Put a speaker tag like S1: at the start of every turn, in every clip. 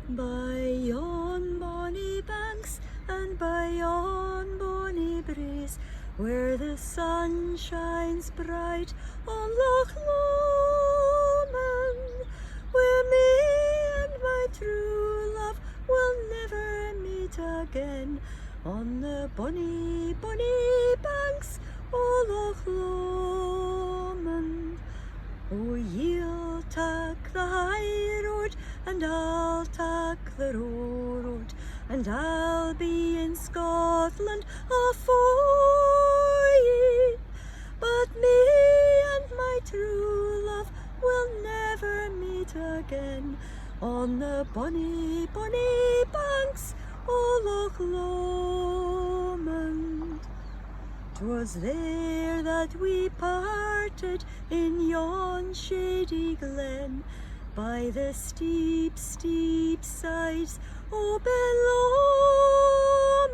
S1: By yon bonny banks and by yon bonny breeze, where the sun shines bright on Loch Lomond, where me and my true love will never meet again, on the bonny, bonny banks o' Loch Lomond. Oh, ye'll tak the high road, and I'll tak the low road, and I'll be in Scotland afore ye. But me and my true love will never meet again, on the bonny, bonny banks o' Loch Lomond. 'Twas there that we parted in yon shady glen, by the steep, steep sides o'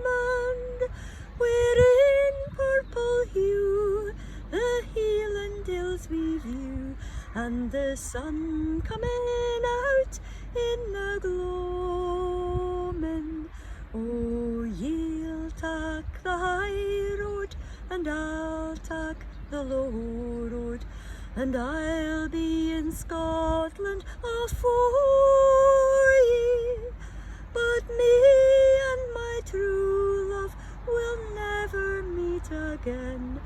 S1: Lomond, where in purple hue the Highland hills we view, and the sun coming out in the gloaming. Oh, ye'll tak the high road, and I'll tak the low road, and I'll be in Scotland afore ye. But me and my true love will never meet again,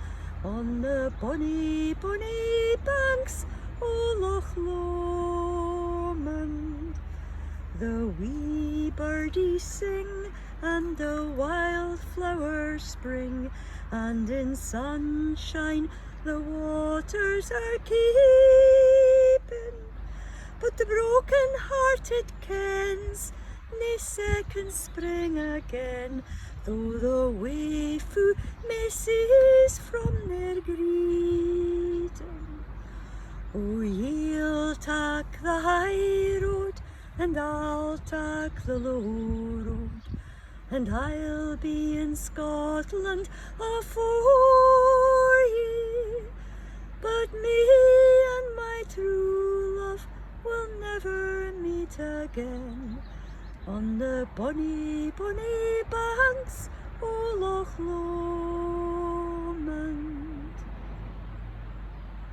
S1: on the bonny, bonny banks o' Loch Lomond. The wee birdies sing, and the wildflowers spring, and in sunshine the waters are keeping. But the broken-hearted kens nae second spring again, though the wayfu may cease from their greeting. Oh, ye'll tak the high road, and I'll tak the low road, and I'll be in Scotland afore ye. But me and my true love will never meet again, on the bonny, bonny banks o' Loch Lomond.